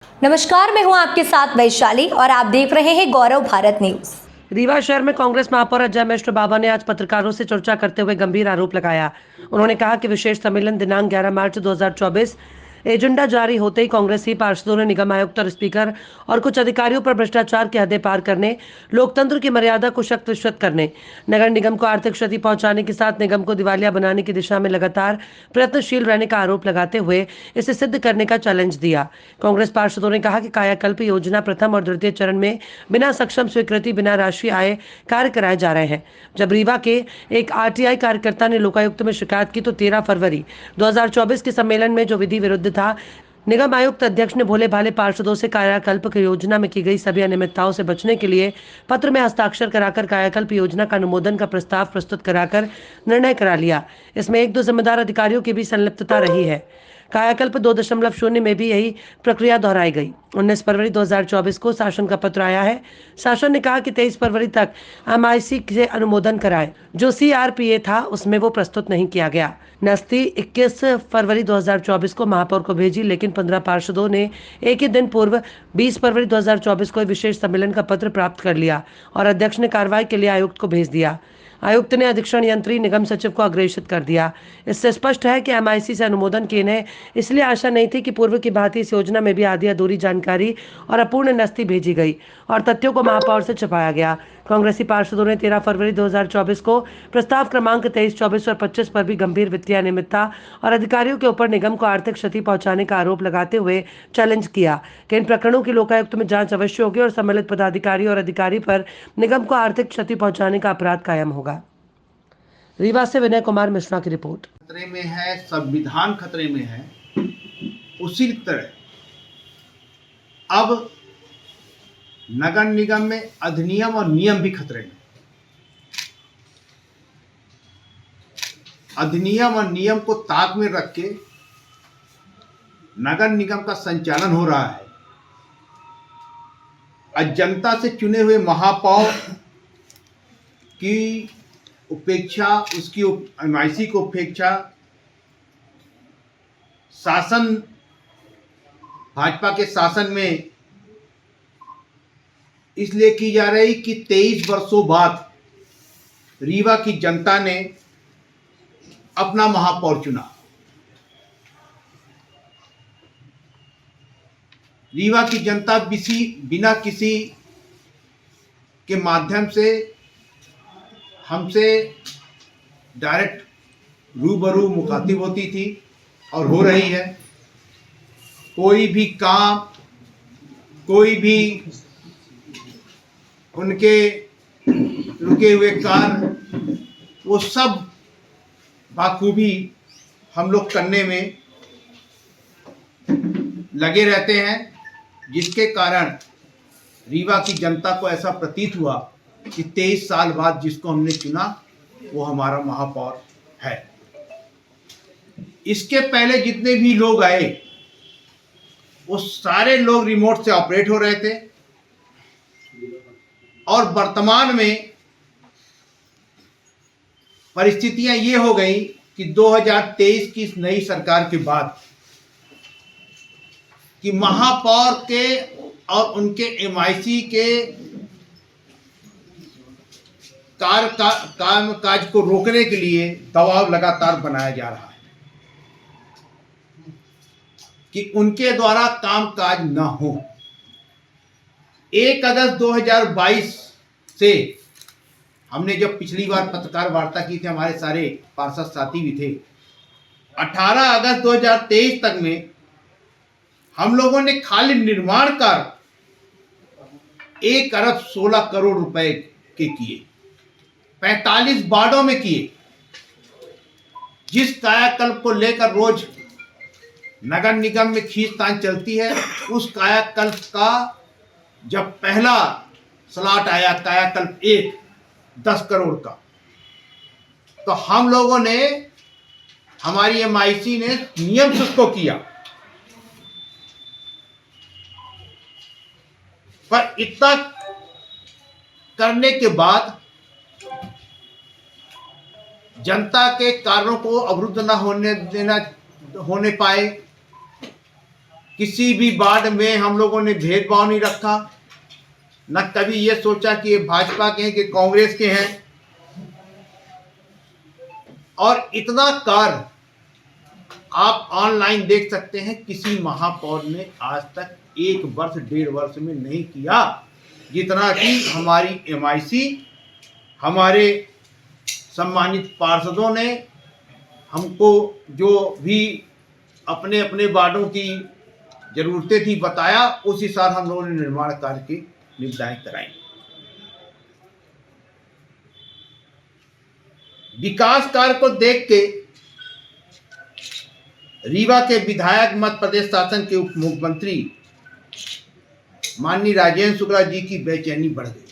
नमस्कार, मैं हूं आपके साथ वैशाली और आप देख रहे हैं गौरव भारत न्यूज। रीवा शहर में कांग्रेस महापौर अजय मिश्र बाबा ने आज पत्रकारों से चर्चा करते हुए गंभीर आरोप लगाया। उन्होंने कहा कि विशेष सम्मेलन दिनांक 11 मार्च 2024 एजेंडा जारी होते ही कांग्रेसी पार्षदों ने निगम आयुक्त और स्पीकर और कुछ अधिकारियों पर भ्रष्टाचार की हदें पार करने, लोकतंत्र की मर्यादा को शक्त विस्वत करने, नगर निगम को आर्थिक क्षति पहुंचाने के साथ निगम को दिवालिया बनाने की दिशा में लगातार प्रयत्नशील रहने का आरोप लगाते हुए इसे सिद्ध करने का चैलेंज दिया। कांग्रेस पार्षदों ने कहा कि कायाकल्प योजना प्रथम और द्वितीय चरण में बिना सक्षम स्वीकृति, बिना राशि आए कार्य कराए जा रहे हैं। जब रीवा के एक आरटीआई कार्यकर्ता ने लोकायुक्त में शिकायत की तो 13 फरवरी 2024 के सम्मेलन में जो विधि विरुद्ध था, निगम आयुक्त अध्यक्ष ने भोले भाले पार्षदों से कायाकल्प की योजना में की गई सभी अनियमितताओं से बचने के लिए पत्र में हस्ताक्षर कराकर कायाकल्प योजना का अनुमोदन का प्रस्ताव प्रस्तुत कराकर निर्णय करा लिया। इसमें 1-2 जिम्मेदार अधिकारियों की भी संलिप्तता रही है। कायाकल्प 2.0 में भी यही प्रक्रिया दोहराई गई। 19 फरवरी 2024 को शासन का पत्र आया है। शासन ने कहा कि 23 फरवरी तक एमआईसी से अनुमोदन कराए। जो सीआरपीए था उसमें वो प्रस्तुत नहीं किया गया। नस्ती 21 फरवरी 2024 को महापौर को भेजी, लेकिन 15 पार्षदों ने एक ही दिन पूर्व 20 फरवरी 2024 को विशेष सम्मेलन का पत्र प्राप्त कर लिया और अध्यक्ष ने कार्रवाई के लिए आयुक्त को भेज दिया। आयुक्त ने अधीक्षण यंत्री निगम सचिव को अग्रेषित कर दिया। इससे स्पष्ट है कि एमआईसी से अनुमोदन की इन्हें इसलिए आशा नहीं थी कि पूर्व की भांति इस योजना में भी आधी अधूरी जानकारी और अपूर्ण नस्ती भेजी गई और तथ्यों को महापौर से छिपाया गया। कांग्रेसी पार्षदों ने 13 फरवरी 2024 को प्रस्ताव क्रमांक 23, 24 और 25 पर भी गंभीर वित्तीय अनियमितता और अधिकारियों के ऊपर निगम को आर्थिक क्षति पहुंचाने का आरोप लगाते हुए चैलेंज किया कि इन प्रकरणों की लोकायुक्त में जांच अवश्य होगी और सम्मिलित पदाधिकारी और अधिकारी पर निगम को आर्थिक क्षति पहुंचाने का अपराध कायम होगा। रीवा से विनय कुमार मिश्रा की रिपोर्ट। खतरे में है, संविधान खतरे में है, उसी तरह अब नगर निगम में अधिनियम और नियम भी खतरे में। अधिनियम और नियम को ताक में रख के नगर निगम का संचालन हो रहा है। आज जनता से चुने हुए महापौर की उपेक्षा, उसकी एमआईसी को उपेक्षा शासन, भाजपा के शासन में इसलिए की जा रही कि 23 वर्षों बाद रीवा की जनता ने अपना महापौर चुना। रीवा की जनता बिना किसी के माध्यम से हमसे डायरेक्ट रूबरू मुखातिब होती थी और हो रही है। कोई भी काम, कोई भी उनके रुके हुए कार्य, वो सब बाखूबी हम लोग करने में लगे रहते हैं, जिसके कारण रीवा की जनता को ऐसा प्रतीत हुआ कि 23 साल बाद जिसको हमने चुना वो हमारा महापौर है। इसके पहले जितने भी लोग आए वो सारे लोग रिमोट से ऑपरेट हो रहे थे और वर्तमान में परिस्थितियां ये हो गई कि 2023 की नई सरकार के बाद कि महापौर के और उनके एमआईसी के काम काज को रोकने के लिए दबाव लगातार बनाया जा रहा है कि उनके द्वारा काम काज न हो। 1 अगस्त 2022 से हमने जब पिछली बार पत्रकार वार्ता की थी, हमारे सारे पार्षद साथी भी थे, 18 अगस्त 2023 तक में हम लोगों ने खाली निर्माण कार्य 1 अरब 16 करोड़ रुपए के किए, 45 वार्डों में किए। जिस कायाकल्प को लेकर रोज नगर निगम में खींचतान चलती है, उस कायाकल्प का जब पहला स्लॉट आया कायाकल्प 1 10 करोड़ का, तो हम लोगों ने, हमारी एमआईसी ने नियम से उसको किया, पर इतना करने के बाद जनता के कार्यों को अवरुद्ध न होने पाए, किसी भी वार्ड में हम लोगों ने भेदभाव नहीं रखा, न कभी ये सोचा कि ये भाजपा के हैं कि कांग्रेस के हैं। और इतना कार्य आप ऑनलाइन देख सकते हैं, किसी महापौर ने आज तक 1 वर्ष 1.5 वर्ष में नहीं किया, जितना कि हमारी एमआईसी, हमारे सम्मानित पार्षदों ने हमको जो भी अपने अपने वार्डों की जरूरतें थी बताया, उस हिसाब हम लोगों ने निर्माण कार्य की निविदाएं कराई। विकास कार्य को देख के रीवा के विधायक, मध्य प्रदेश शासन के उप मुख्यमंत्री माननीय राजेंद्र शुक्ला जी की बेचैनी बढ़ गई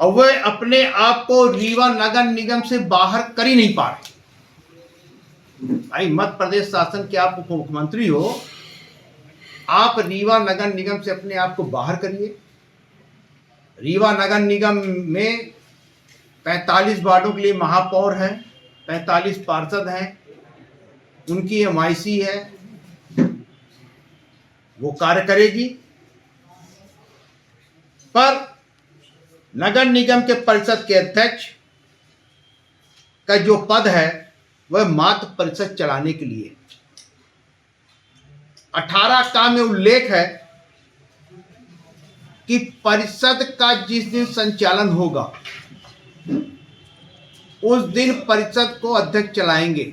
और वह अपने आप को रीवा नगर निगम से बाहर कर ही नहीं पा रहे। भाई, मध्य प्रदेश शासन के आप उप मुख्यमंत्री हो, आप रीवा नगर निगम से अपने आप को बाहर करिए। रीवा नगर निगम में 45 वार्डों के लिए महापौर हैं, 45 पार्षद हैं, उनकी एमआईसी है, वो कार्य करेगी। पर नगर निगम के परिषद के अध्यक्ष का जो पद है वह मात्र परिषद चलाने के लिए। 18 का में उल्लेख है कि परिषद का जिस दिन संचालन होगा उस दिन परिषद को अध्यक्ष चलाएंगे।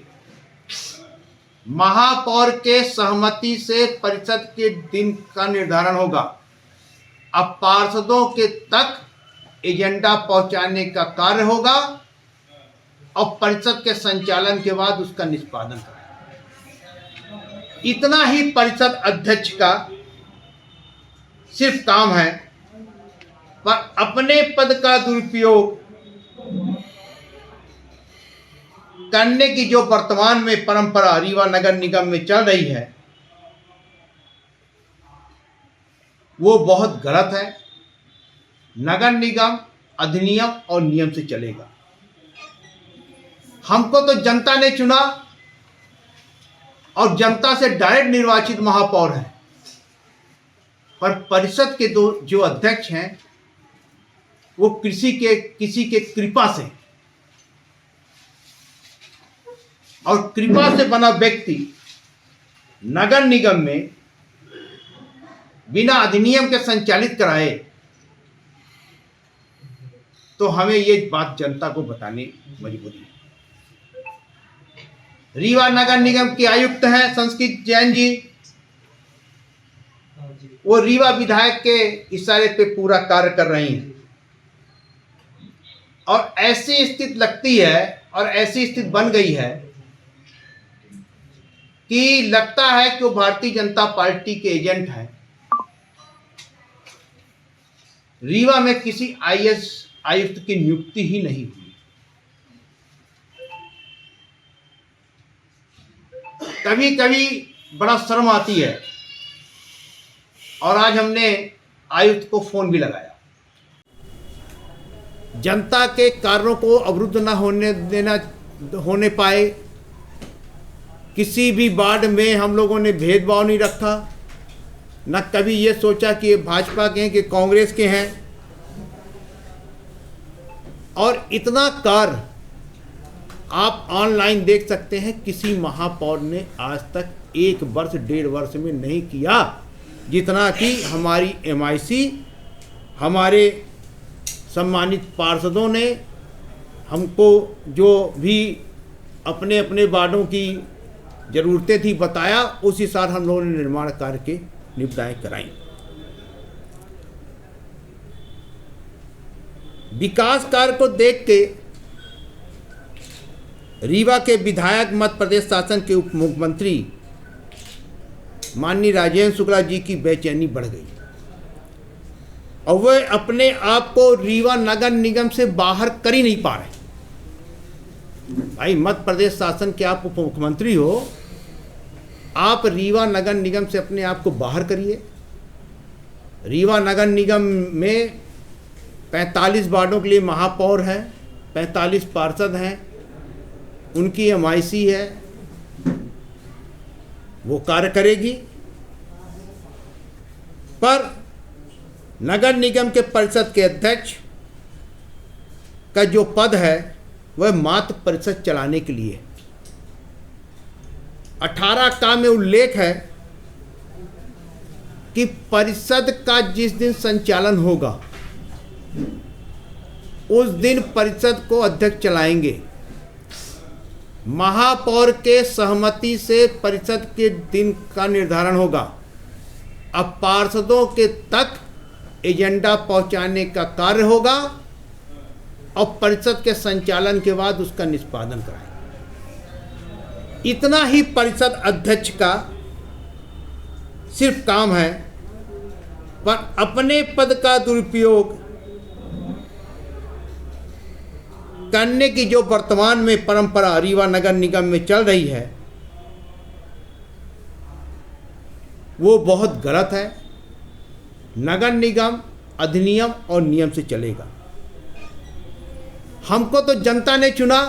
महापौर के सहमति से परिषद के दिन का निर्धारण होगा। अब पार्षदों के तक एजेंडा पहुंचाने का कार्य होगा और परिषद के संचालन के बाद उसका निष्पादन करेगा। इतना ही परिषद अध्यक्ष का सिर्फ काम है। पर अपने पद का दुरुपयोग करने की जो वर्तमान में परंपरा रीवा नगर निगम में चल रही है वो बहुत गलत है। नगर निगम अधिनियम और नियम से चलेगा। हमको तो जनता ने चुना और जनता से डायरेक्ट निर्वाचित महापौर हैं, पर परिषद के जो अध्यक्ष हैं वो किसी के कृपा से, और कृपा से बना व्यक्ति नगर निगम में बिना अधिनियम के संचालित कराए तो हमें ये बात जनता को बताने मजबूरी है। रीवा नगर निगम के आयुक्त हैं संस्कृत जैन जी, वो रीवा विधायक के इशारे पे पूरा कार्य कर रही हैं और ऐसी स्थिति लगती है और ऐसी स्थिति बन गई है कि लगता है कि वो भारतीय जनता पार्टी के एजेंट हैं। रीवा में किसी आईएएस आयुक्त की नियुक्ति ही नहीं हुई। कभी कभी बड़ा शर्म आती है और आज हमने आयुक्त को फोन भी लगाया। जनता के कार्यों को अवरुद्ध न होने पाए। किसी भी वार्ड में हम लोगों ने भेदभाव नहीं रखा, न कभी ये सोचा कि ये भाजपा के हैं कि कांग्रेस के हैं। और इतना कार्य आप ऑनलाइन देख सकते हैं, किसी महापौर ने आज तक 1 वर्ष 1.5 वर्ष में नहीं किया, जितना कि हमारी एमआईसी, हमारे सम्मानित पार्षदों ने हमको जो भी अपने अपने वार्डों की ज़रूरतें थी बताया, उस हिसाब हम लोगों ने निर्माण कार्य के निविदाएं कराई। विकास कार्य को देख के रीवा के विधायक, मध्य प्रदेश शासन के उप मुख्यमंत्री माननीय राजेंद्र शुक्ला जी की बेचैनी बढ़ गई और वह अपने आप को रीवा नगर निगम से बाहर कर ही नहीं पा रहे। भाई, मध्य प्रदेश शासन के आप उप मुख्यमंत्री हो, आप रीवा नगर निगम से अपने आप को बाहर करिए। रीवा नगर निगम में 45 वार्डों के लिए महापौर हैं, 45 पार्षद हैं, उनकी एमआईसी है, वो कार्य करेगी, पर नगर निगम के परिषद के अध्यक्ष का जो पद है वह मात्र परिषद चलाने के लिए। 18 का में उल्लेख है कि परिषद का जिस दिन संचालन होगा उस दिन परिषद को अध्यक्ष चलाएंगे। महापौर के सहमति से परिषद के दिन का निर्धारण होगा। अब पार्षदों के तक एजेंडा पहुंचाने का कार्य होगा और परिषद के संचालन के बाद उसका निष्पादन कराएंगे। इतना ही परिषद अध्यक्ष का सिर्फ काम है, पर अपने पद का दुरुपयोग करने की जो वर्तमान में परंपरा रीवा नगर निगम में चल रही है वो बहुत गलत है। नगर निगम अधिनियम और नियम से चलेगा। हमको तो जनता ने चुना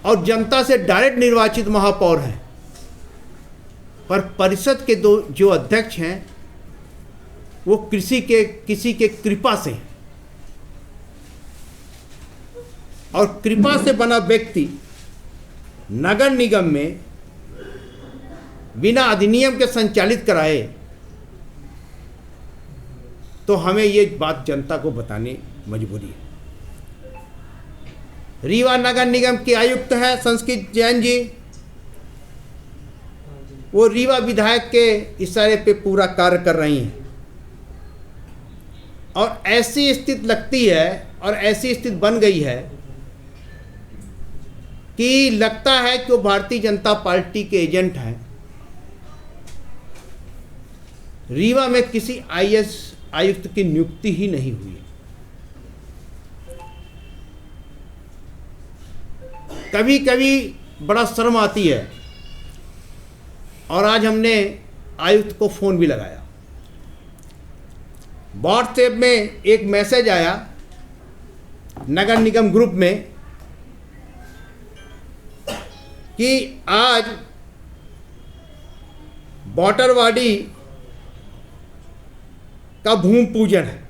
और जनता से डायरेक्ट निर्वाचित महापौर हैं, पर परिषद के दो जो अध्यक्ष हैं वो किसी के कृपा से, और कृपा से बना व्यक्ति नगर निगम में बिना अधिनियम के संचालित कराए तो हमें ये बात जनता को बताने मजबूरी है। रीवा नगर निगम के आयुक्त हैं संस्कृत जैन जी, वो रीवा विधायक के इशारे पे पूरा कार्य कर रही हैं, और ऐसी स्थिति लगती है और ऐसी स्थिति बन गई है कि लगता है कि वो भारतीय जनता पार्टी के एजेंट हैं। रीवा में किसी आईएएस आयुक्त की नियुक्ति ही नहीं हुई। कभी कभी बड़ा शर्म आती है, और आज हमने आयुक्त को फ़ोन भी लगाया। व्हाट्सएप में एक मैसेज आया नगर निगम ग्रुप में कि आज बॉटरवाड़ी का भूमि पूजन है।